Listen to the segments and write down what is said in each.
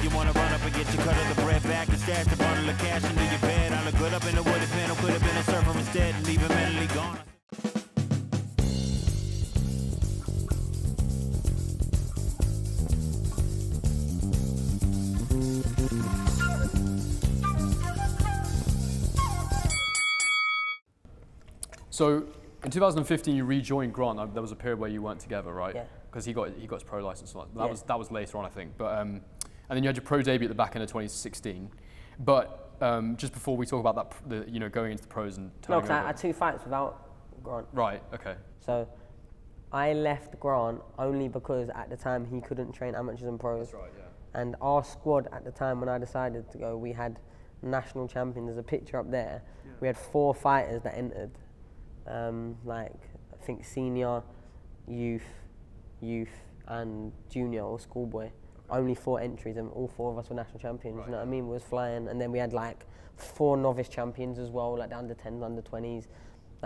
you wanna run up and get your cut of the bread back and stash the bundle of cash into your bed. I look good up in the wooded panel, could have been a surfer instead and leave it mentally gone. So in 2015, you rejoined Grant. There was a period where you weren't together, right? Yeah. Because he got his pro license. That was later on, I think. But and then you had your pro debut at the back end of 2016. But just before we talk about that, going into the pros and turning over. No, because I had 2 fights without Grant. Right. Okay. So I left Grant only because at the time he couldn't train amateurs and pros. That's right. Yeah. And our squad at the time when I decided to go, we had national champions. There's a picture up there. Yeah. We had 4 fighters that entered. I think senior, youth, and junior or schoolboy. Okay. Only 4 entries, and all 4 of us were national champions. Right. You know what I mean? We was flying, and then we had 4 novice champions as well, the under 10s, under 20s.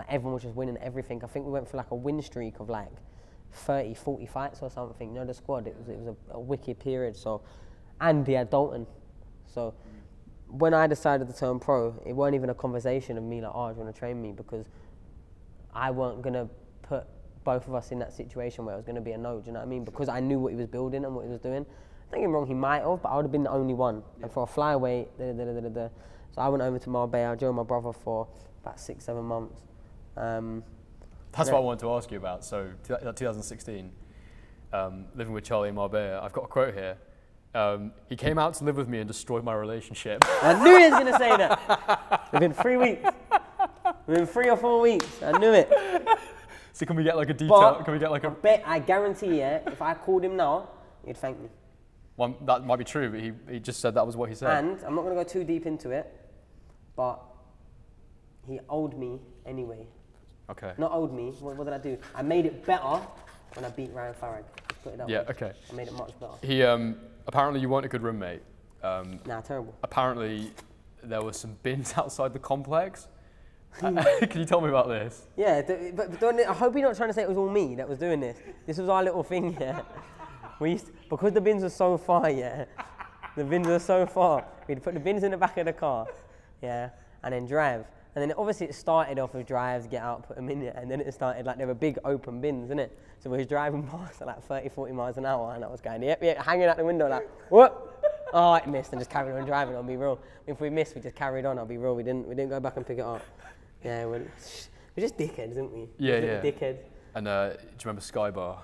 Everyone was just winning everything. I think we went for a win streak of 30, 40 fights or something. The squad. It was a wicked period. So, and he had Dalton. So, when I decided to turn pro, it weren't even a conversation of me do you want to train me? Because I weren't going to put both of us in that situation where it was going to be a no, do you know what I mean? Because I knew what he was building and what he was doing. Don't get me wrong, he might have, but I would have been the only one. Yeah. And for a flyweight, So I went over to Marbella, I joined my brother for about 6-7 months. That's what I wanted to ask you about. So 2016, living with Charlie in Marbella, I've got a quote here. He came out to live with me and destroyed my relationship. I knew he was going to say that. Within 3 weeks. Within 3 or 4 weeks, I knew it. So can we get a detail? Can we get a? I guarantee, if I called him now, he'd thank me. Well, that might be true, but he just said that was what he said. And I'm not going to go too deep into it, but he owed me anyway. Okay. Not owed me. What did I do? I made it better when I beat Ryan Farag. Put it that way. Okay. I made it much better. He apparently you weren't a good roommate. Terrible. Apparently, there were some bins outside the complex. Can you tell me about this? Yeah, but I hope you're not trying to say it was all me that was doing this. This was our little thing, yeah. Because the bins were so far, yeah. The bins were so far. We'd put the bins in the back of the car, yeah, and then drive. And then obviously it started off with drives, get out, put them in there, and then it started they were big open bins, innit? So we was driving past at 30, 40 miles an hour, and I was going, yep, hanging out the window what? Oh, I missed, and just carried on driving, I'll be real. If we missed, we just carried on, I'll be real. We didn't go back and pick it up. Yeah, we're just dickheads, aren't we? Yeah. Dickheads. And do you remember Sky Bar?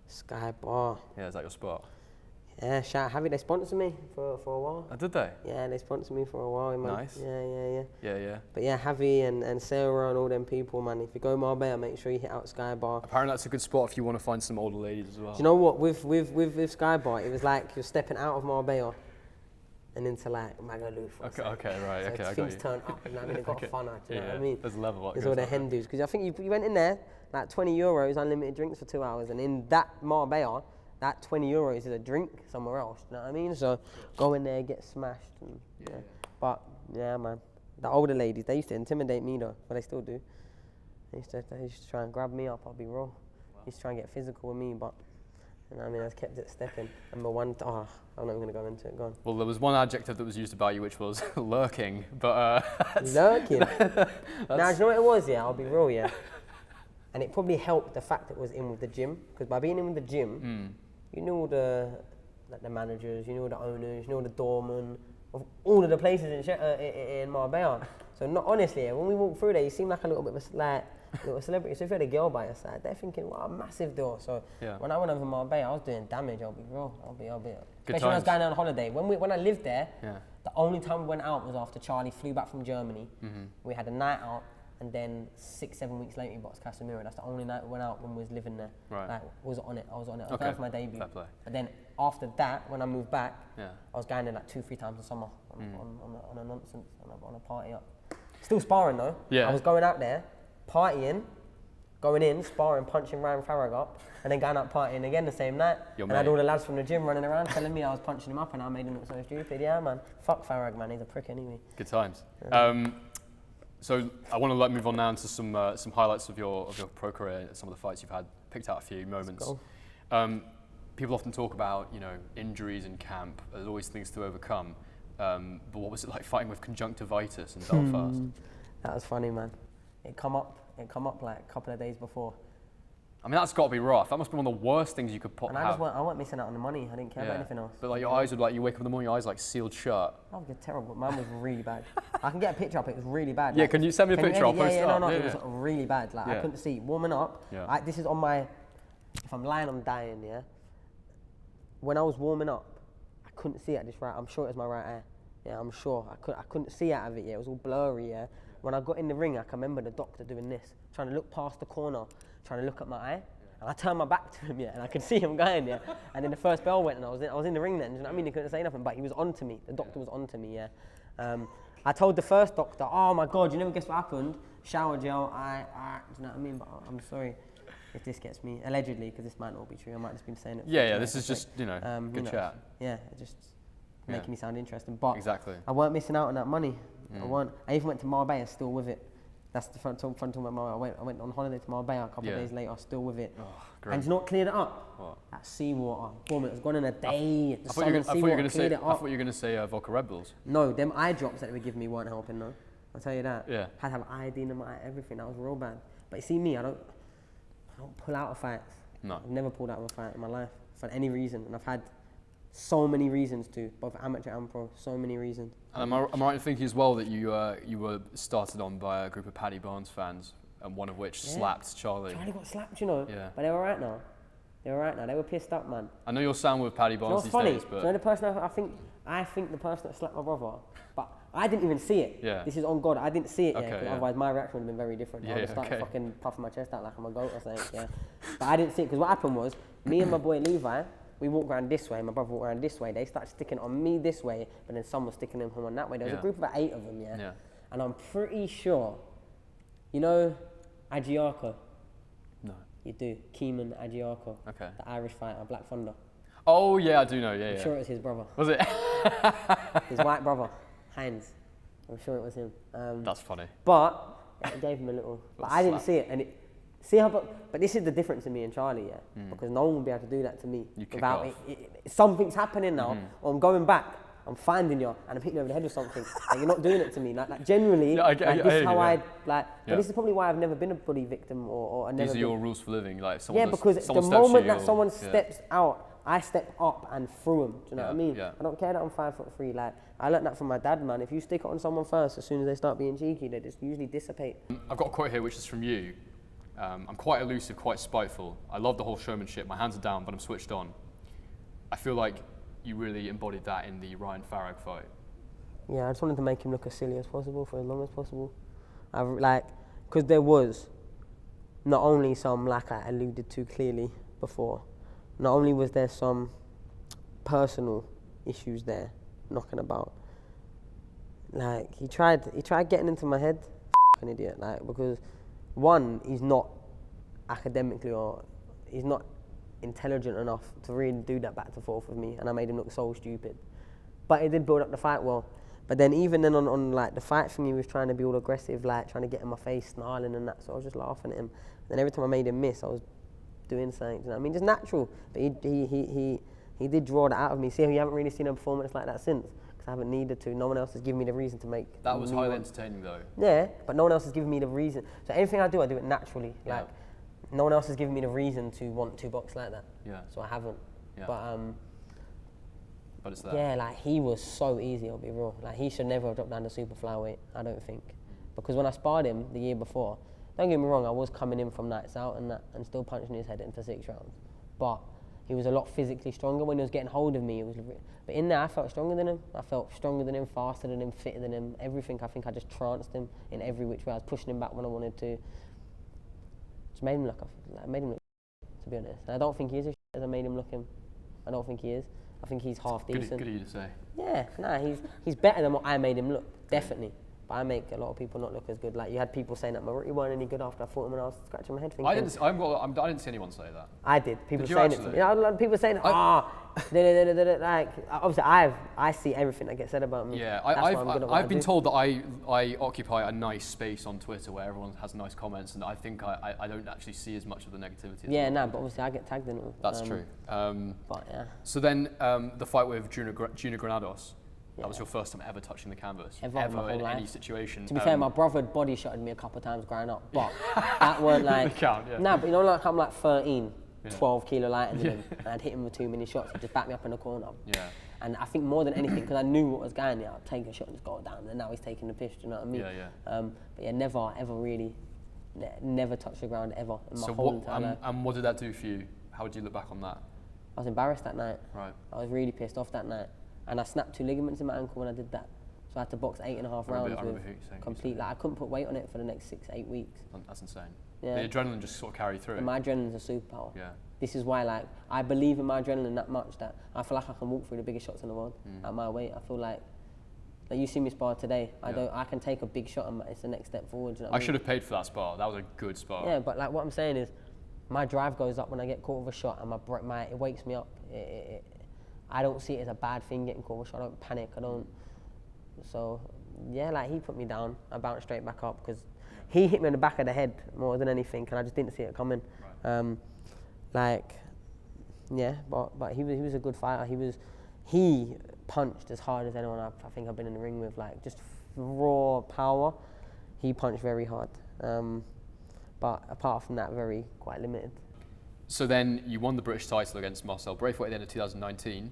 Sky Bar. Yeah, is that your spot? Yeah, shout out. They sponsored me for a while. Oh, did they? Yeah, they sponsored me for a while. Man. Nice. Yeah. But yeah, Javi and Sarah and all them people, man. If you go Marbella, make sure you hit out Sky Bar. Apparently that's a good spot if you want to find some older ladies as well. Do you know what? With Sky Bar, it was like you're stepping out of Marbella and into Magaluf. Okay, right. So okay, I got things you. turn up and it got funner. Do you know what I mean? There's a level. There's all the hen dudes. Because I think you went in there, €20, unlimited drinks for 2 hours, and in that Marbella, that €20 is a drink somewhere else. You know what I mean? So go in there, get smashed. And, yeah. But yeah, man, the older ladies, they used to intimidate me though, but they still do. They used to try and grab me up. I'll be raw. Wow. They used to try and get physical with me, but. You know what I mean, I just kept it stepping. I'm not even going to go into it, go on. Well, there was one adjective that was used about you, which was lurking, but... Lurking? Now, do you know what it was, yeah? I'll be real, yeah? And it probably helped the fact that it was in with the gym, because by being in with the gym, you knew all the managers, you knew all the owners, you knew all the doormen, of all of the places in Marbella. So, honestly, when we walked through there, you seemed like a little bit of a little celebrity. So if you had a girl by your side, they're thinking, what a massive door. So when I went over to Marbella, I was doing damage. I'll be real. Especially when I was going on holiday. When I lived there, the only time we went out was after Charlie flew back from Germany. Mm-hmm. We had a night out, and then 6-7 weeks later, he boxed Casemiro. That's the only night we went out when we was living there. Right. I was on it. I was going for my debut. Fair play. But then after that, when I moved back, I was going there 2-3 times a summer on a nonsense, on a party up. Still sparring though. Yeah. I was going out there, partying, going in, sparring, punching Ryan Farag up, and then going out partying again the same night. I had all the lads from the gym running around telling me I was punching him up and I made him look so stupid. Yeah, man. Fuck Farag, man. He's a prick anyway. Good times. So I want to move on now into some highlights of your pro career, some of the fights you've had. Picked out a few moments. people often talk about, you know, injuries in camp. There's always things to overcome. But what was it like fighting with conjunctivitis in Belfast? That was funny, man. It come up like a couple of days before. I mean, that's got to be rough. That must be one of the worst things you could And I wasn't missing out on the money. I didn't care about anything else. But like your eyes would like, you wake up in the morning, your eyes like sealed shut. That was terrible. Mine was really bad. I can get a picture up. It was really bad. Yeah, like, can you send me a picture? I'll post it up. No, it was really bad. Like I couldn't see. Warming up. Yeah. This is on my. If I'm lying, I'm dying. Yeah. When I was warming up, I couldn't see at this right. I'm sure it was my right eye. Yeah, I'm sure. I couldn't see out of it. Yeah, it was all blurry. Yeah. When I got in the ring, I can remember the doctor doing this, trying to look past the corner, trying to look at my eye. And I turned my back to him, yeah, and I could see him going, yeah. And then the first bell went, and I was in the ring then. Do you know what I mean? He couldn't say nothing, but he was on to me. The doctor was on to me, yeah. I told the first doctor, oh my God, you never guess what happened? Shower gel, do you know what I mean? But I'm sorry if this gets me, allegedly, because this might not be true. I might just been saying it. Yeah, this is just, you know, good chat. Yeah, just making me sound interesting. But exactly. I weren't missing out on that money. I even went to Marbella still with it. That's the front talk about Marbella. I went on holiday to Marbella a couple of days later, still with it. Oh, great. And you know what cleared it up? What? That seawater. Boom, it was gone in a day. I thought you were going to say vodka Red Bulls. No, them eye drops that they were giving me weren't helping, no. I'll tell you that. Yeah. Had to have iodine in my eye, everything. That was real bad. But you see me, I don't pull out of fights. No. I've never pulled out of a fight in my life for any reason. And I've had so many reasons to, both amateur and pro, so many reasons. And am I right in thinking as well that you were started on by a group of Paddy Barnes fans, and one of which slapped Charlie? Charlie got slapped, you know. Yeah. But they were right now. They were pissed up, man. I know you're sound with Paddy Barnes these days, but... You know the person I think the person that slapped my brother, but I didn't even see it. Yeah. This is on God, I didn't see it Okay, yet, yeah. otherwise my reaction would have been very different. I would have started okay. fucking puffing my chest out like I'm a goat or something, yeah. But I didn't see it, because what happened was, me and my boy Levi, we walked around this way, my brother walked around this way, they started sticking on me this way, but then some was sticking him on that way. There was a group of about 8 of them, yeah? And I'm pretty sure, you know Agiarco? No. You do, Keeman Agiarco, Okay. the Irish fighter, Black Thunder. Oh yeah, I do know, I'm sure it was his brother. Was it? His white brother, Heinz. I'm sure it was him. That's funny. But it gave him a little. But I didn't see it, and but this is the difference in me and Charlie, yeah. Because no one will be able to do that to me without it. Something's happening now, or I'm going back. I'm finding you, and I'm hitting you over the head with something. And you're not doing it to me. Like genuinely, this is how I like. But this is probably why I've never been a bully victim, or I never. These are your rules for living, like someone. Yeah, because the moment that someone steps out, I step up and through them. Do you know what I mean? Yeah. I don't care that I'm 5'3". Like I learned that from my dad, man. If you stick it on someone first, as soon as they start being cheeky, they just usually dissipate. I've got a quote here which is from you. I'm quite elusive, quite spiteful. I love the whole showmanship. My hands are down, but I'm switched on. I feel like you really embodied that in the Ryan Farag fight. Yeah, I just wanted to make him look as silly as possible for as long as possible. Because there was not only some, like I alluded to clearly before, not only was there some personal issues there knocking about. Like he tried getting into my head. An idiot. Like because one, he's not academically or he's not intelligent enough to really do that back to forth with me, and I made him look so stupid. But it did build up the fight well. But then even then on like the fight thing, he was trying to be all aggressive, like trying to get in my face, snarling and that. So I was just laughing at him. And then every time I made him miss, I was doing something. You know what I mean? Just natural. But he did draw that out of me. See how you haven't really seen a performance like that since? Because I haven't needed to. No one else has given me the reason to make. That was highly entertaining though. Yeah, but no one else has given me the reason. So anything I do it naturally. Like no one else has given me the reason to want to box like that. Yeah. So I haven't. Yeah. But it's there. Yeah, like he was so easy, I'll be real. Like he should never have dropped down to super flyweight, I don't think. Because when I sparred him the year before, don't get me wrong, I was coming in from nights out and that and still punching his head in for 6 rounds. But he was a lot physically stronger when he was getting hold of me. But in there, I felt stronger than him. I felt stronger than him, faster than him, fitter than him, everything. I think I just tranced him in every which way. I was pushing him back when I wanted to. Just made him look, to be honest. And I don't think he is as as I made him look him. I don't think he is. I think he's half decent. Good of you to say. Yeah, nah, he's better than what I made him look, definitely. but I make a lot of people not look as good. Like you had people saying that Maruti weren't any good after I fought him, and I was scratching my head thinking. I didn't see anyone say that. I did. People Did you saying actually? it to me. You know, people saying, like obviously I see everything that gets said about me. Yeah, That's why I'm good at what I I've been do. told that I occupy a nice space on Twitter where everyone has nice comments, and I think I don't actually see as much of the negativity. Yeah, no, but obviously I get tagged in it all. That's true. But yeah. So then the fight with Junior Granados, that was your first time ever touching the canvas, Ever in my whole in any life. situation. To be fair, my brother had body shotted me a couple of times growing up, but that weren't like. Count, yeah. Nah, but you know, like I'm like 13, 12 kilo lighter than him, and I'd hit him with too many shots. He'd just back me up in the corner. Yeah. And I think more than anything, because I knew what was going there, I'd take a shot and just go down. And now he's taking the piss. Do you know what I mean? Yeah, yeah. But yeah, never ever really, never touched the ground ever in my So whole entire life. and what did that do for you? How would you look back on that? I was embarrassed that night. Right. I was really pissed off that night. And I snapped 2 ligaments in my ankle when I did that. So I had to box 8.5 rounds I remember with you saying complete, like I couldn't put weight on it for the next 6-8 weeks. That's insane. Yeah. The adrenaline just sort of carried through. And my adrenaline's a superpower. Yeah. This is why, like, I believe in my adrenaline that much that I feel like I can walk through the biggest shots in the world at my weight. I feel like you see me spar today. I can take a big shot and it's the next step forward. You know what I mean? should have paid for that spar. That was a good spar. Yeah, but like what I'm saying is, my drive goes up when I get caught with a shot, and it wakes me up. I don't see it as a bad thing getting caught with a shot. I don't panic. I don't. So yeah, like he put me down. I bounced straight back up because he hit me in the back of the head more than anything, and I just didn't see it coming. Right. But he was a good fighter. He punched as hard as anyone I think I've been in the ring with. Like just raw power. He punched very hard. But apart from that, quite limited. So then you won the British title against Marcel Braithwaite at the end of 2019,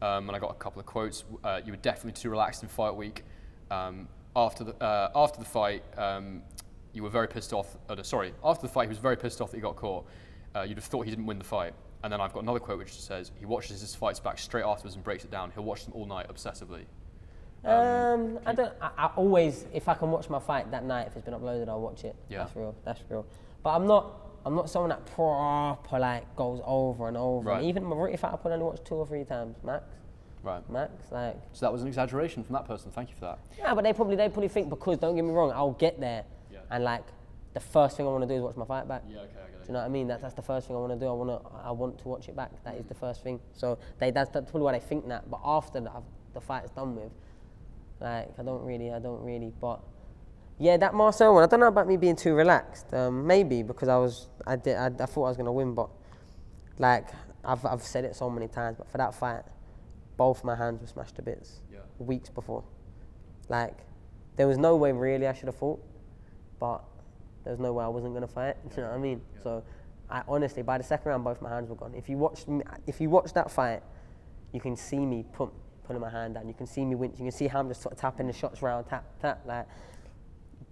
and I got a couple of quotes. You were definitely too relaxed in fight week. After the fight, you were very pissed off. After the fight, he was very pissed off that he got caught. You'd have thought he didn't win the fight. And then I've got another quote which says he watches his fights back straight afterwards and breaks it down. He'll watch them all night obsessively. I always, if I can watch my fight that night, if it's been uploaded, I'll watch it. Yeah. That's real. But I'm not someone that proper like goes over and over. Right. And even my Maruti fight, I probably only watched 2 or 3 times max. Right. Max, like. So that was an exaggeration from that person. Thank you for that. Yeah, but they probably think, because don't get me wrong, I'll get there, and like the first thing I want to do is watch my fight back. Yeah, okay, I get it. Do you know what I mean? That's the first thing I want to do. I want to watch it back. That is the first thing. So that's probably why they think that. But after the fight is done with, like I don't really. But yeah, that Marcel one, I don't know about me being too relaxed. Maybe because I thought I was gonna win, but like I've said it so many times. But for that fight, both my hands were smashed to bits weeks before. Like there was no way really I should have fought, but there's no way I wasn't gonna fight. Do you know what I mean? Yeah. So I honestly, by the second round, both my hands were gone. If you watch that fight, you can see me pulling my hand down. You can see me winch. You can see how I'm just sort of tapping the shots round, tap. Like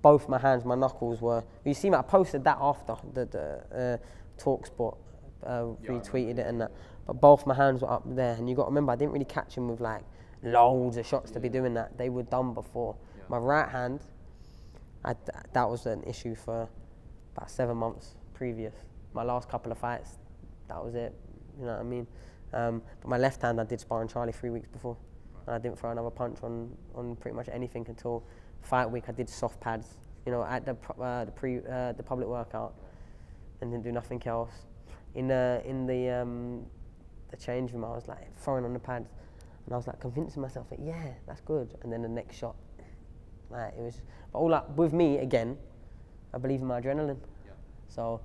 both my hands, my knuckles were. You see me. I posted that after the TalkSport retweeted it and that. But both my hands were up there, and you got to remember, I didn't really catch him with like loads of shots to be doing that. They were done before. Yeah. My right hand. That was an issue for about 7 months previous. My last couple of fights, that was it. You know what I mean? But my left hand, I did spar on Charlie 3 weeks before. And I didn't throw another punch on pretty much anything until fight week. I did soft pads, you know, at the public workout, and didn't do nothing else. In the change room, I was like throwing on the pads, and I was like convincing myself that yeah, that's good. And then the next shot, like it was. But all up with me again, I believe in my adrenaline. Yeah. So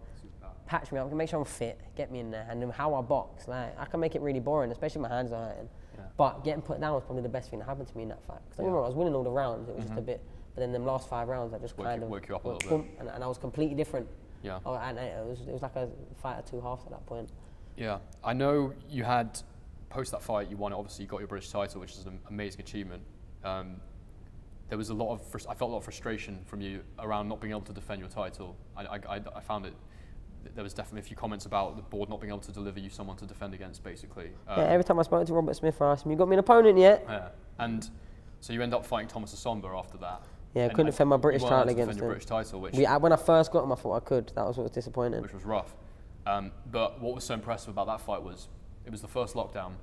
patch me up, make sure I'm fit, get me in there, and then how I box, like I can make it really boring, especially my hands are hurting. Yeah. But getting put down was probably the best thing that happened to me in that fight. Because I was winning all the rounds, it was just a bit. But then them last 5 rounds, I just woke you up a little bit, and I was completely different. Yeah. And it was like a fight of 2 halves at that point. Yeah, I know you had post that fight, you won it. Obviously, you got your British title, which is an amazing achievement. There was I felt a lot of frustration from you around not being able to defend your title. I found it. There was definitely a few comments about the board not being able to deliver you someone to defend against, basically. Yeah, every time I spoke to Robert Smith, I asked him, "You got me an opponent yet?" Yeah, and so you end up fighting Thomas Asomba after that. Yeah, I couldn't defend my British title against him. Your British title, which when I first got him, I thought I could. That was what was disappointing. Which was rough. But what was so impressive about that fight was it was the first lockdown.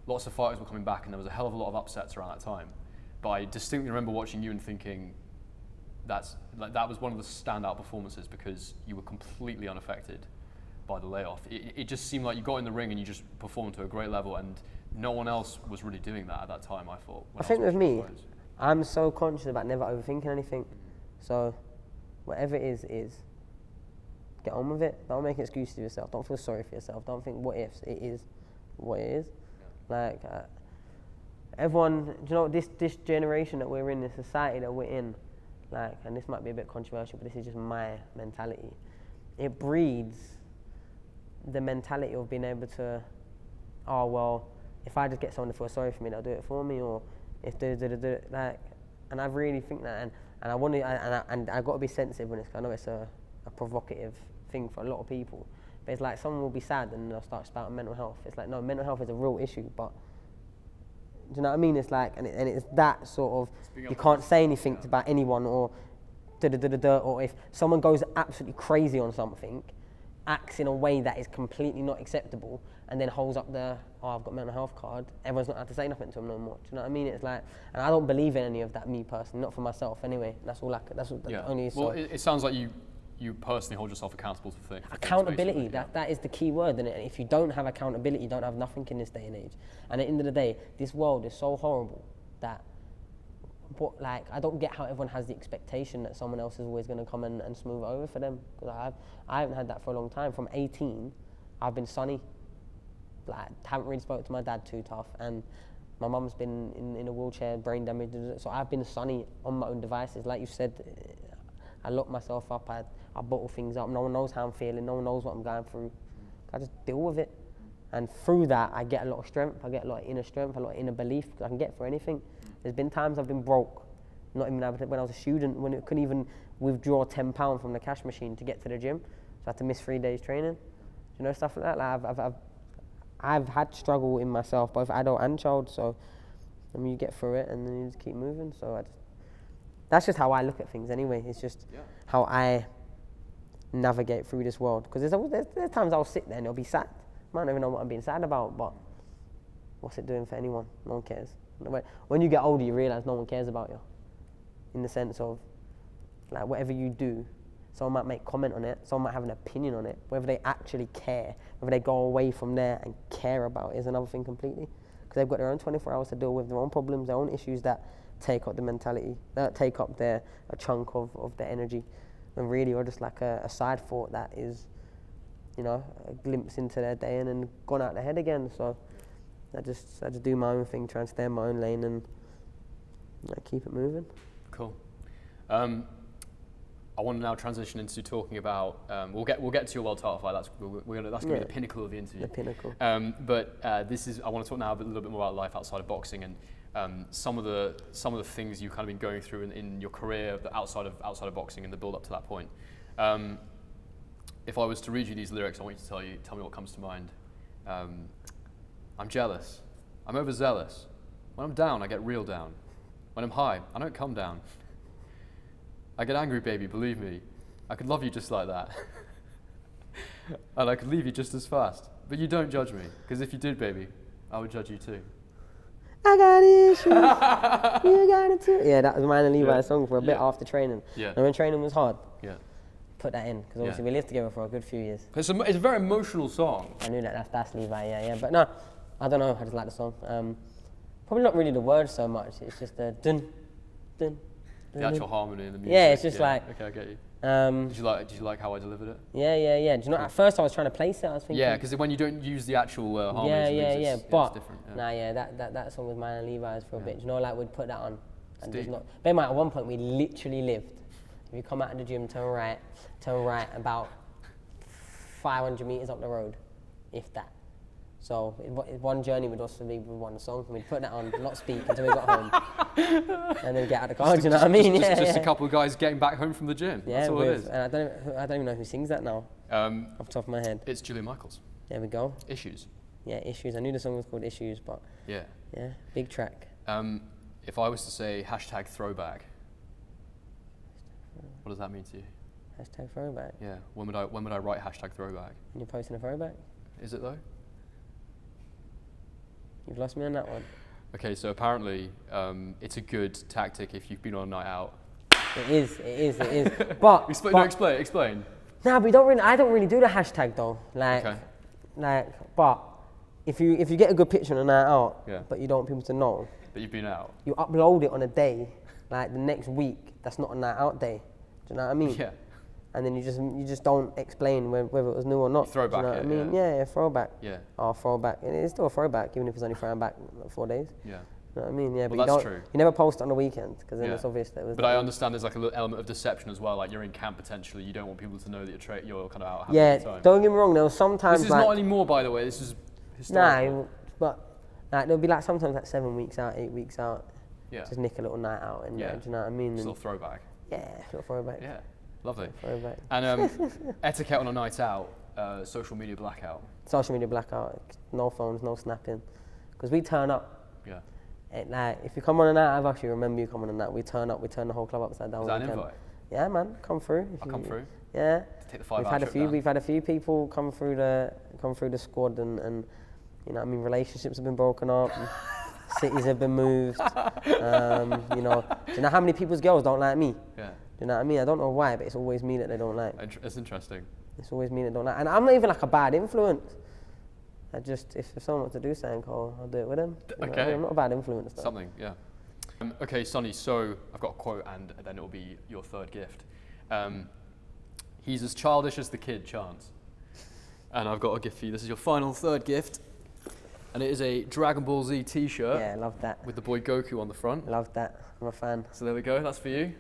Lots of fighters were coming back, and there was a hell of a lot of upsets around that time. But I distinctly remember watching you and thinking, that was one of the standout performances because you were completely unaffected by the layoff. It just seemed like you got in the ring and you just performed to a great level, and no one else was really doing that at that time, I thought. I think with me, I'm so conscious about never overthinking anything. So whatever it is, get on with it. Don't make excuses to yourself. Don't feel sorry for yourself. Don't think what ifs. It is what it is. Like, everyone, do you know, this generation that we're in, this society that we're in, like, and this might be a bit controversial, but this is just my mentality. It breeds the mentality of being able to, oh, well, if I just get someone to feel sorry for me, they'll do it for me, or if like, and I really think that, and I want to, and I've got to be sensitive when I know it's a provocative thing for a lot of people, but it's like someone will be sad and they'll start spouting mental health. It's like, no, mental health is a real issue, but do you know what I mean? It's like, and it's that sort of, you can't say anything about anyone, or or if someone goes absolutely crazy on something, acts in a way that is completely not acceptable, and then holds up the, oh, I've got a mental health card, everyone's not allowed to say nothing to them no more. Do you know what I mean? It's like, and I don't believe in any of that, me personally, not for myself anyway. That's all that's the only. Well, it sounds like you personally hold yourself accountable to things. Accountability, that is the key word, and if you don't have accountability, you don't have nothing in this day and age. And at the end of the day, this world is so horrible that, like, I don't get how everyone has the expectation that someone else is always going to come and smooth it over for them. Because I haven't had that for a long time. From 18, I've been sunny. Like, haven't really spoken to my dad too tough, and my mum's been in a wheelchair, brain damage, so I've been sunny on my own devices. Like you said, I lock myself up, I bottle things up, no one knows how I'm feeling, no one knows what I'm going through. I just deal with it. And through that, I get a lot of strength, I get a lot of inner strength, a lot of inner belief, because I can get through anything. There's been times I've been broke, not even able to, when I was a student, when I couldn't even withdraw £10 from the cash machine to get to the gym, so I had to miss 3 days training. Do you know, stuff like that? Like, I've had struggle in myself, both adult and child, so I mean, you get through it and then you just keep moving. So that's just how I look at things anyway. It's just how I navigate through this world. Because there's times I'll sit there and it'll be sad. I might not even know what I'm being sad about, but what's it doing for anyone? No one cares. When you get older, you realise no one cares about you. In the sense of, like, whatever you do, someone might make comment on it, someone might have an opinion on it. Whether they actually care, whether they go away from there and care about it is another thing completely. Because they've got their own 24 hours to deal with, their own problems, their own issues that take up the mentality, that take up a chunk of their energy. And really, or just like a side thought that is, you know, a glimpse into their day and then gone out their head again. So I just do my own thing, try and stay in my own lane and keep it moving. Cool. I want to now transition into talking about. We'll get to your world title fight. That's going to be the pinnacle of the interview. The pinnacle. But I want to talk now a little bit more about life outside of boxing and some of the things you've kind of been going through in your career outside of boxing and the build up to that point. If I was to read you these lyrics, I want you to tell me what comes to mind. I'm jealous. I'm overzealous. When I'm down, I get real down. When I'm high, I don't come down. I get angry, baby, believe me. I could love you just like that. And I could leave you just as fast. But you don't judge me, because if you did, baby, I would judge you too. I got issues, you got it too. Yeah, that was mine and Levi's song for a bit after training. Yeah. And when training was hard, put that in, because obviously we lived together for a good few years. It's a very emotional song. I knew that's Levi, yeah. But no, I don't know, I just like the song. Probably not really the words so much, it's just the dun, dun. The actual harmony and the music. Yeah, it's just like. Okay, I get you. Did you like how I delivered it? Yeah. Do you know? At first, I was trying to place it. I was thinking. Yeah, because when you don't use the actual harmonies, it's different. Yeah. That song with mine and Levi's for a bit. Do you know, like we'd put that on, and just not. Bear in mind, at one point we literally lived. If you come out of the gym, turn right, about 500 meters up the road, if that. So one journey would also be with one song, and we'd put that on, not speak until we got home, and then get out of the car. Do you know what I mean? Just a couple of guys getting back home from the gym. Yeah, that's all it is. And I don't even know who sings that now. Off the top of my head. It's Julia Michaels. There we go. Issues. Yeah, Issues. I knew the song was called Issues, but yeah, big track. If I was to say #throwback, what does that mean to you? #throwback. Yeah. When would I write #throwback? When you're posting a throwback. Is it though? You've lost me on that one. Okay, so apparently it's a good tactic if you've been on a night out It is. But Explain. Nah, I don't really do the hashtag though. But if you get a good picture on a night out, but you don't want people to know that you've been out, you upload it on a day, like the next week. That's not a night out day. Do you know what I mean? Yeah. And then you just don't explain whether it was new or not. Throwback. Do you know what I mean? Yeah, throwback. Yeah. Oh, throwback. It's still a throwback, even if it's only throwback 4 days. Yeah. You know what I mean? Yeah, well, but that's true. You never post on the weekend because then it's obvious that it was. But I understand there's like a little element of deception as well. Like you're in camp potentially, you don't want people to know that you're kind of out having a good time. Don't get me wrong. There was sometimes. This is not anymore, by the way. This is historical. Nah, but there'll be like sometimes like 7 weeks out, 8 weeks out. Yeah. Just nick a little night out and do you know what I mean? Still throwback. Yeah, little throwback. Yeah. Lovely. Throwback. And etiquette on a night out, social media blackout. Social media blackout. No phones, no snapping, because we turn up. Yeah. Like, if you come on a night, I've actually remember you coming on a night. We turn up, we turn the whole club upside down. Is that an invite? Yeah, man, come through. I'll come through. Yeah. Take the 5 hour trip down. We've had a few people come through the squad, and you know, I mean, relationships have been broken up, cities have been moved. You know, do you know how many people's girls don't like me? Yeah. Do you know what I mean? I don't know why, but it's always me that they don't like. It's interesting. It's always me that don't like, and I'm not even like a bad influence. I just, if someone wants to do something, I'll do it with them. Okay. I'm not a bad influence though. Something, yeah. Okay, Sonny, so I've got a quote and then it'll be your third gift. He's as childish as the kid, Chance. And I've got a gift for you. This is your final third gift. And it is a Dragon Ball Z t-shirt. Yeah, I love that. With the boy Goku on the front. Love that. I'm a fan. So there we go, that's for you.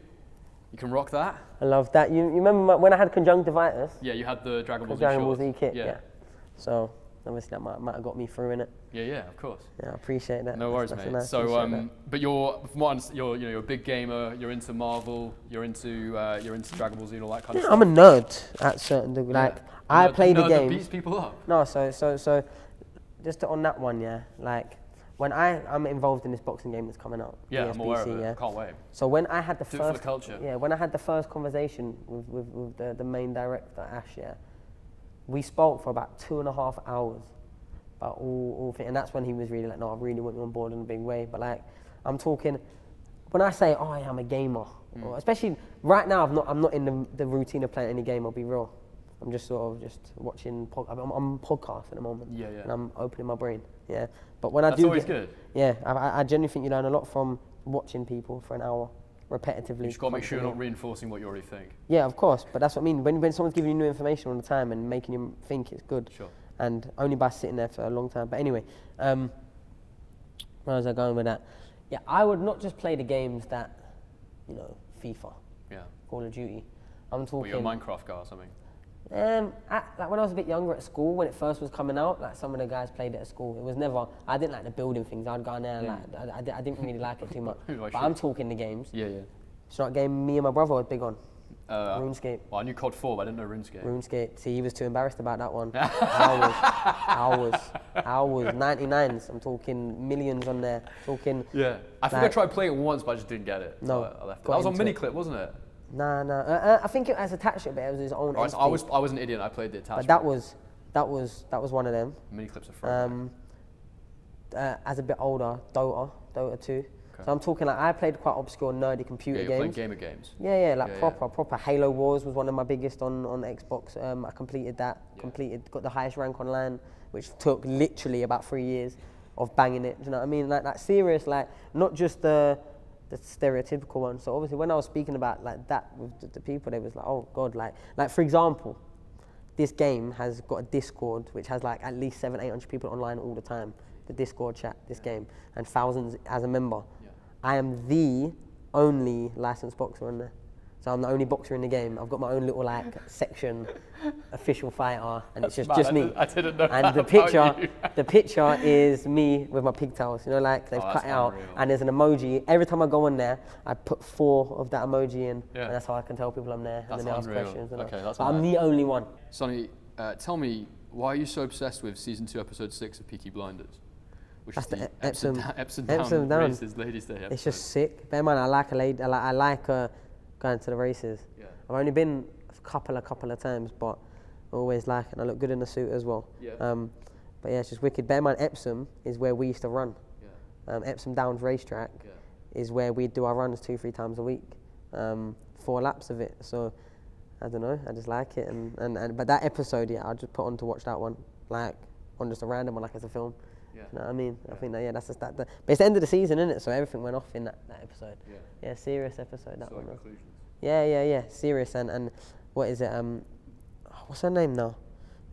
You can rock that. I love that. You remember when I had conjunctivitis? Yeah, you had the Dragon Ball Z Dragon Ball shorts. Z kit, yeah. So obviously that might have got me through in it. Yeah, of course. Yeah, I appreciate that. No worries, mate. Nice, so, but you're a big gamer. You're into Marvel. You're into Dragon Ball Z and all that kind of stuff. I'm a nerd at certain degree. Like I play the game. That beats people up. No, so just on that one, yeah. Like when I'm involved in this boxing game that's coming out. Yeah, BSBC, I'm aware of it. yeah. Can't wait. So when I had the Do it for the culture. Yeah, when I had the first conversation with the main director, Ash, yeah, we spoke for about 2.5 hours about all things, and that's when he was really like, no, I really want you on board in a big way. But like, I'm talking, when I say, oh, yeah, I'm a gamer, or especially right now, I'm not in the routine of playing any game. I'll be real. I'm just sort of watching. I'm on podcast at the moment. Yeah. And I'm opening my brain. Yeah. But when I That's do, always good. Yeah, I genuinely think you learn a lot from watching people for an hour repetitively. You just got to make sure you're not reinforcing what you already think. Yeah, of course. But that's what I mean. When someone's giving you new information all the time and making you think it's good. Sure. And only by sitting there for a long time. But anyway, where was I going with that? Yeah, I would not just play the games that, you know, FIFA, Call of Duty. I'm talking. Well, you're a Minecraft guy or something. Like when I was a bit younger at school, when it first was coming out, like some of the guys played it at school. It was never. I didn't like the building things. I'd go in there and I didn't really like it too much. But I'm talking the games. Yeah. It's not a game me and my brother were big on. RuneScape. Well, I knew COD 4, but I didn't know RuneScape. RuneScape. See, he was too embarrassed about that one. Hours. 99s. I'm talking millions on there. Talking. Yeah. I think I tried playing it once, but I just didn't get it. No. So I left it. That was on Miniclip, wasn't it? Nah. I think it was attached, but it was his own. Right, so I was an idiot. I played the attachment. But that was one of them. Miniclips are fun. As a bit older, Dota 2. Okay. So I'm talking like I played quite obscure, nerdy computer games. Yeah, you're playing gamer games. Yeah, proper. Halo Wars was one of my biggest on Xbox. I completed that. Got the highest rank online, which took literally about 3 years of banging it. Do you know what I mean? Like serious, like not just the stereotypical one. So obviously, when I was speaking about like that with the people, they was like, oh God, like for example, this game has got a Discord which has like at least 700-800 people online all the time. The Discord chat, this game, and thousands as a member. Yeah. I am the only licensed boxer in there. So I'm the only boxer in the game. I've got my own little like section, official fighter, and it's just me. I didn't know and that the picture is me with my pigtails. You know, like they've cut it out, and there's an emoji. Every time I go on there, I put 4 of that emoji in, and that's how I can tell people I'm there. And then they ask questions. But I'm the only one. Sonny, tell me, why are you so obsessed with season 2, episode 6 of Peaky Blinders? Which That's is the Epsom down races, ladies' day episode. It's just sick. Bear in mind, I like a lady. I like going to the races. Yeah. I've only been a couple of times, but I always like it. And I look good in the suit as well. Yeah. But yeah, it's just wicked. Bear in mind, Epsom is where we used to run. Yeah. Epsom Downs racetrack is where we do our runs 2-3 times a week. 4 laps of it. So I don't know, I just like it. But that episode, yeah, I just put on to watch that one, like on just a random one, like it's a film. Yeah. You know what I mean? I think that, that's just that. But it's the end of the season, isn't it? So everything went off in that episode. Yeah, serious episode, that one. Yeah, serious. And what is it? What's her name now?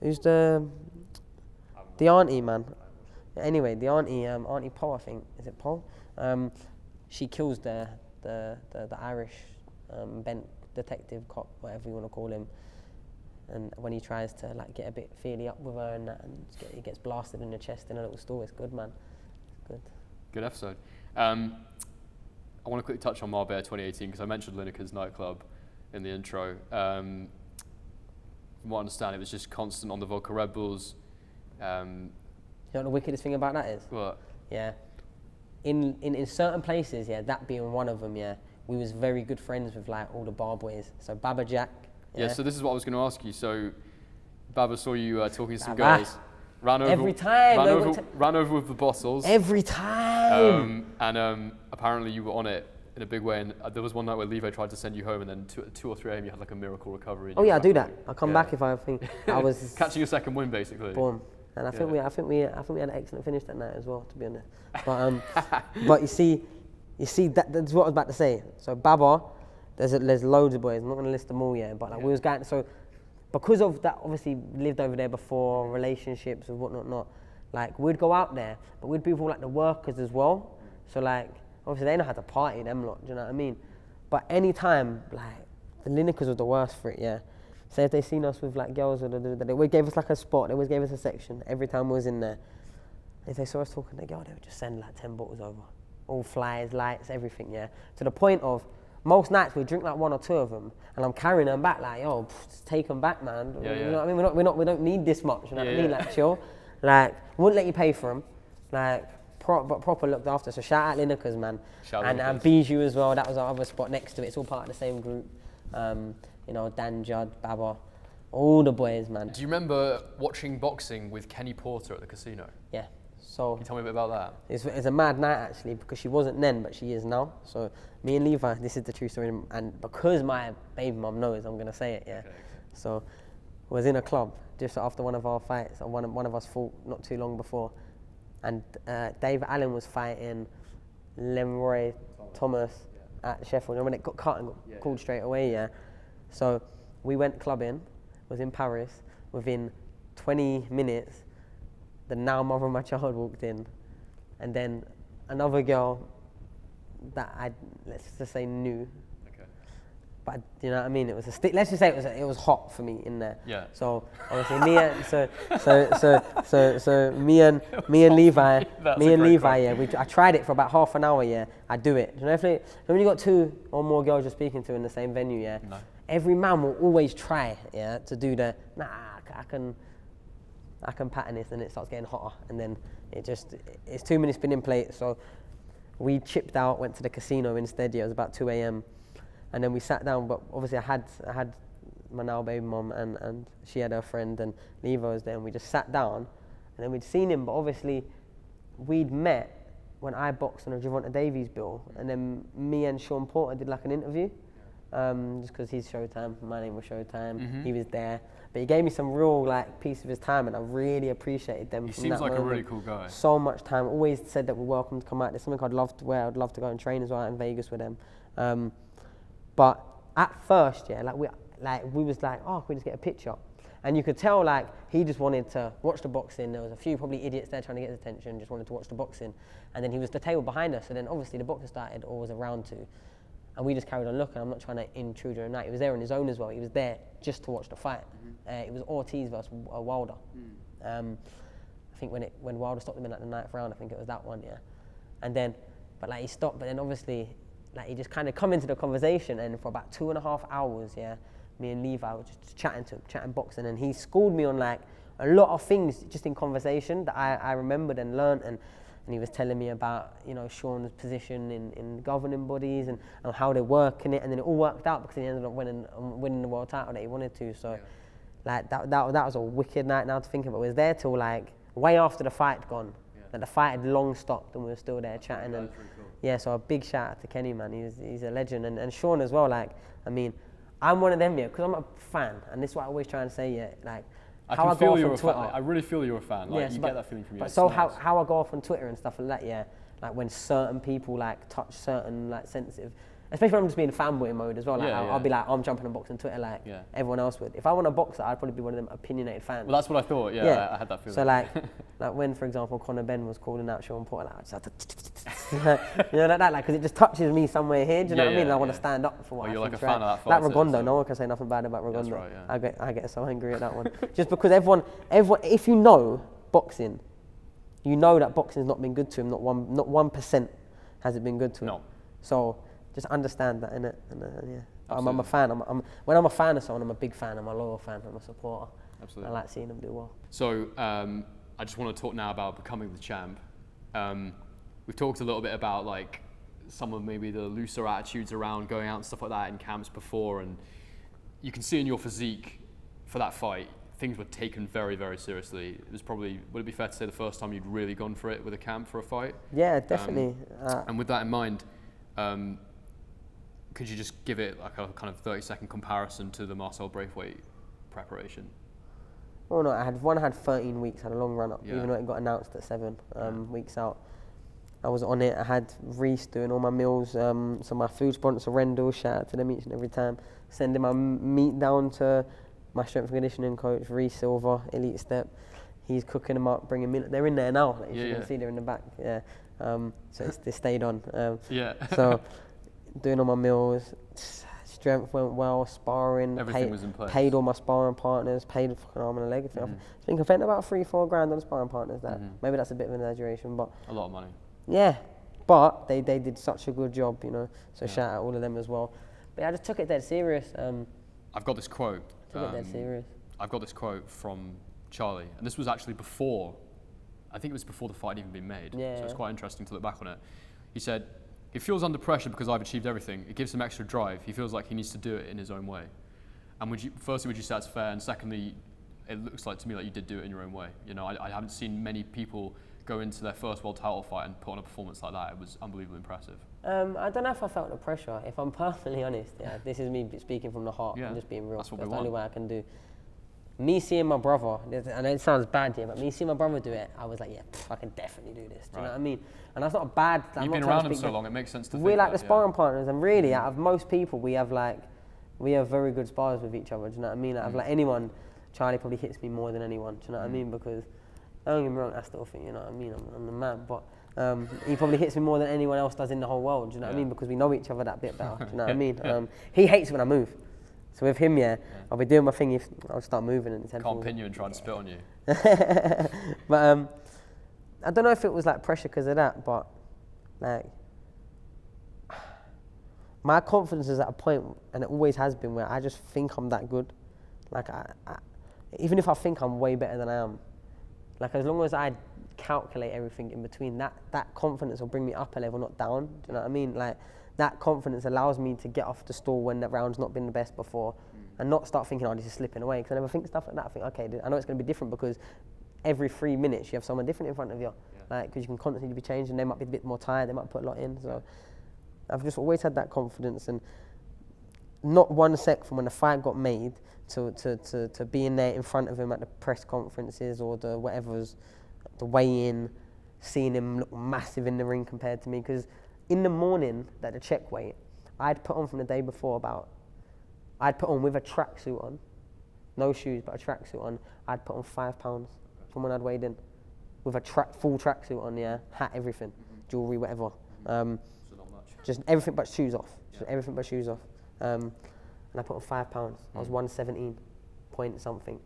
Who's the auntie, man? Anyway, the auntie, Auntie Poe, I think. Is it Poe? She kills the Irish bent detective cop, whatever you want to call him. And when he tries to like get a bit feely up with her and that, and he gets blasted in the chest in a little store, it's good, man. It's good. Good episode. I want to quickly touch on Marbella 2018 because I mentioned Lineker's nightclub in the intro. From what I understand, it was just constant on the Vodka Red Bulls. You know what the wickedest thing about that is? What? Yeah. In certain places, yeah, that being one of them, yeah, we was very good friends with like all the bar boys. So Baba Jack. Yeah, so this is what I was going to ask you. So Baba saw you talking to some girls. Ran over with the bottles. Every time. And apparently you were on it in a big way. And there was one night where Levi tried to send you home, and then 2 or 3 a.m. you had like a miracle recovery. Oh yeah, I do that. I come back if I think I was catching your second win, basically. Boom. And I think we had an excellent finish that night as well, to be honest. But but you see that's what I was about to say. So Baba, there's loads of boys. I'm not going to list them all yet, but like we was going. So because of that, obviously lived over there before, relationships and whatnot. Like we'd go out there, but we'd be with all like the workers as well. So like obviously they know how to party, them lot. Do you know what I mean? But anytime like the Linekers was the worst for it, yeah. So if they seen us with like girls, they always gave us like a spot, they always gave us a section every time we was in there. If they saw us talking to a girl, they would just send like 10 bottles over. All flyers, lights, everything, yeah. To the point of, most nights we drink like 1 or 2 of them, and I'm carrying them back like, yo, just take them back, man. Yeah, you know what I mean? We don't need this much, you know what I mean? Like chill. Like, wouldn't let you pay for them. Like, but proper looked after. So shout out Linekers, man. And Bijou as well, that was our other spot next to it. It's all part of the same group. You know, Dan Judd, Baba, all the boys, man. Do you remember watching boxing with Kenny Porter at the casino? Yeah. So can you tell me a bit about that? It's a mad night actually, because she wasn't then, but she is now. So me and Levi, this is the true story, and because my baby mum knows, I'm gonna say it. Yeah. Okay. So was in a club just after one of our fights, and one of us fought not too long before, and Dave Allen was fighting Leroy Thomas at Sheffield. And when it got cut and got called straight away, yeah. So we went clubbing, was in Paris. Within 20 minutes, the now mother of my child walked in, and then another girl that I, let's just say, knew. Okay. But you know what I mean? It was let's just say it was hot for me in there. Yeah. So obviously me and Levi, yeah. I tried it for about half an hour. Yeah. I do it. You know, when you got 2 or more girls you're speaking to in the same venue, yeah. No. Every man will always try, yeah, to do I can pattern this, and it starts getting hotter, and then it's too many spinning plates. So we chipped out, went to the casino instead. Yeah, it was about 2 a.m. and then we sat down. But obviously I had my now baby mum, and she had her friend, and Levi was there, and we just sat down, and then we'd seen him, but obviously we'd met when I boxed on a Javonta Davies bill, and then me and Sean Porter did like an interview. Just because he's Showtime, my name was Showtime, he was there. But he gave me some real like piece of his time, and I really appreciated them. He seems like a really cool guy. So much time. Always said that we're welcome to come out. There's something I'd love to wear. I'd love to go and train as well in Vegas with them. But at first, yeah, we was like, oh, can we just get a picture? And you could tell like he just wanted to watch the boxing. There was a few probably idiots there trying to get his attention, just wanted to watch the boxing. And then he was the table behind us. So then obviously the boxing started or was around to. And we just carried on looking. I'm not trying to intrude on the night. He was there on his own as well. He was there just to watch the fight. It was Ortiz versus Wilder. I think when Wilder stopped him in like the 9th round, I think it was that one, yeah. And then, but like he stopped, but then obviously, like he just kind of come into the conversation, and for about 2.5 hours, yeah, me and Levi were just chatting boxing, and he schooled me on like a lot of things just in conversation that I remembered and learned, and he was telling me about, you know, Sean's position in governing bodies and how they work in it, and then it all worked out because he ended up winning the world title that he wanted to. So, like that was a wicked night now to think about. We was there till like way after the fight had gone. Yeah. Like the fight had long stopped, and we were still there chatting, and Yeah, so a big shout out to Kenny, man. He's a legend, and Sean as well. Like, I mean, I'm one of them, yeah, because I'm a fan, and this is what I always try and say, yeah, like. I How can I go feel off you're on a Twitter. fan. I really feel you're a fan. Like, Yes, you but- get that feeling from you. But It's so nice. how I go off on Twitter and stuff like that, yeah, like when certain people like touch certain like sensitive, especially when I'm just being fanboy mode as well. Like Yeah, I'll be like, I'm jumping on boxing Twitter like Yeah. everyone else would. If I want a boxer, I'd probably be one of them opinionated fans. Well, that's what I thought. Yeah, I had that feeling. So like when, for example, Conor Ben was calling out Sean Porter, like, I just had to, you know, like that, like, because it just touches me somewhere here. Do you know what I mean? And I want to stand up for what Well, I you're like think's a fan right. of that Like fighter, Rigondeaux, so- no one can say nothing bad about Rigondeaux. That's right, yeah. I get so angry at that one. Just because everyone, if you know boxing, you know that boxing's not been good to him. Not 1% has it been good to him. No. So just understand that, innit? And yeah. I'm a Absolutely. fan. When I'm a fan of someone, I'm a big fan. I'm a loyal fan. I'm a supporter. Absolutely. I like seeing them do well. So I just want to talk now about becoming the champ. We've talked a little bit about like some of maybe the looser attitudes around going out and stuff like that in camps before, and you can see in your physique for that fight, things were taken very, very seriously. It was probably, would it be fair to say, the first time you'd really gone for it with a camp for a fight? Yeah, definitely. And with that in mind, could you just give it like a kind of 30-second comparison to the Marcel Braithwaite preparation? Well, no, I had 13 weeks, had a long run up, Yeah. even though it got announced at 7 weeks out. I was on it. I had Reese doing all my meals. So my food sponsor, Rendell, shout out to them each and every time. Sending my meat down to my strength and conditioning coach, Reese Silver, Elite Step. He's cooking them up, bringing me. They're in there now. Like you can see they're in the back. Yeah. So they stayed on. Yeah. So doing all my meals. Strength went well, sparring. Everything was in place. Paid all my sparring partners, paid a fucking arm and a leg. I think I spent about 3-4 grand on sparring partners. Maybe that's a bit of an exaggeration, but A lot of money. yeah. But they did such a good job, you know. So shout out all of them as well. But yeah, I just took it dead serious. I've got this quote. Took it dead serious. I've got this quote from Charlie, and this was actually before, I think it was before the fight had even been made. Yeah. So it's quite interesting to look back on it. He said, "He feels under pressure because I've achieved everything. It gives him extra drive. He feels like he needs to do it in his own way." And firstly, would you say that's fair? And secondly, it looks like to me like you did do it in your own way. You know, I haven't seen many people go into their first world title fight and put on a performance like that. It was unbelievably impressive. I don't know if I felt the pressure. If I'm perfectly honest, yeah, this is me speaking from the heart. Yeah, I'm just being real. that's what That's we the only want. way I can do. Me seeing my brother, I know it sounds bad here, but me seeing my brother do it, I was like, yeah, I can definitely do this. Do you know what I mean? And that's not a bad. You've been around him so long, it makes sense to We're think like that, the sparring partners, and really, out of most people, we have very good spars with each other. Do you know what I mean? Out of like anyone, Charlie probably hits me more than anyone. Do you know what I mean? Because don't get me wrong, I still think, you know what I mean? I'm the man, but he probably hits me more than anyone else does in the whole world. Do you know what I mean? Because we know each other that bit better. Do you know what I mean? He hates when I move. So with him, yeah, I'll be doing my thing if I'll start moving and Can't pin you and try and spit on you. But I don't know if it was like pressure because of that, but like my confidence is at a point, and it always has been, where I just think I'm that good. Like I even if I think I'm way better than I am, like as long as I calculate everything in between, that confidence will bring me up a level, not down. Do you know what I mean? Like that confidence allows me to get off the stall when that round's not been the best before, and not start thinking, oh, this is slipping away. Because I never think stuff like that. I think, okay, I know it's going to be different because every 3 minutes you have someone different in front of you. Like, because you can constantly be changing. They might be a bit more tired. They might put a lot in. So I've just always had that confidence, and not one sec from when the fight got made to being there in front of him at the press conferences or the whatever's, the weigh-in, seeing him look massive in the ring compared to me. Because in the morning, at the check weight, I'd put on from the day before I'd put on with a tracksuit on, no shoes, but a tracksuit on, I'd put on 5 pounds from when I'd weighed in. With a full tracksuit on, yeah, hat, everything, jewellery, whatever. So not much. Just everything but shoes off. Just everything but shoes off. And I put on 5 pounds. I was 117 point something.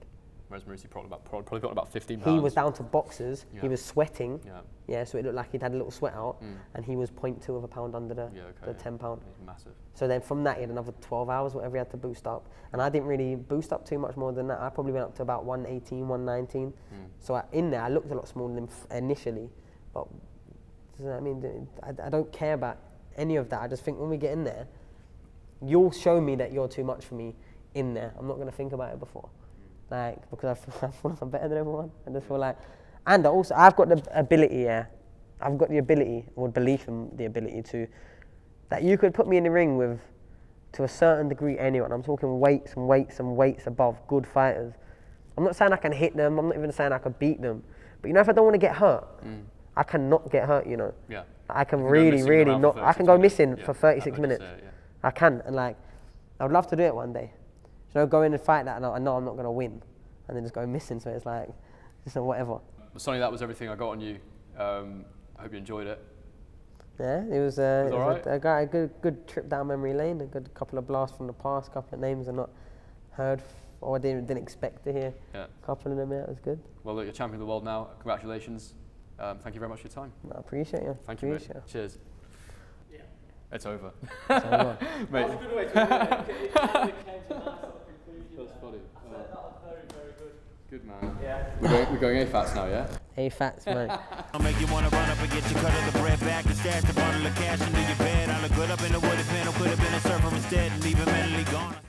Whereas Maurice probably got about 15 pounds. He was down to boxers. Yeah. He was sweating. Yeah. Yeah, so it looked like he'd had a little sweat out, and he was 0.2 of a pound under the 10 pound. He's massive. So then from that, he had another 12 hours, whatever he had to boost up. And I didn't really boost up too much more than that. I probably went up to about 118, 119. So in there, I looked a lot smaller than initially. But, you know what I mean? I don't care about any of that. I just think when we get in there, you'll show me that you're too much for me in there. I'm not going to think about it before. Because I feel like I'm better than everyone. I just feel like, and also I've got the ability, yeah. I've got the ability, or belief in the ability to, that you could put me in the ring with, to a certain degree, anyone. I'm talking weights and weights and weights above good fighters. I'm not saying I can hit them, I'm not even saying I can beat them. But you know, if I don't want to get hurt, I cannot get hurt, you know. Yeah. I can You really not, I can go missing yeah, for 36 minutes. I can, and like, I would love to do it one day. You know, go in and fight that, and I know I'm not going to win, and then just go missing, so it's like, just whatever. Sonny, that was everything I got on you. I hope you enjoyed it. Yeah, it was a good trip down memory lane, a good couple of blasts from the past, couple of names I've not heard or I didn't expect to hear. Yeah. A couple of them, yeah, it was good. Well, look, you're champion of the world now. Congratulations. Thank you very much for your time. I appreciate you. Thank you, mate. Cheers. Yeah. It's over. It's over. Mate. That was a good way to end it. It came to a nice sort of conclusion. That was funny. I thought that was very, very good. Good, man. Yeah. We're going AFATs now, yeah? AFATs, mate. I'll make you wanna run up and get your cut of the bread back and stash the bundle of cash into your bed. I look good up in the wooded panel, could have been a surfer instead and leave it mentally gone.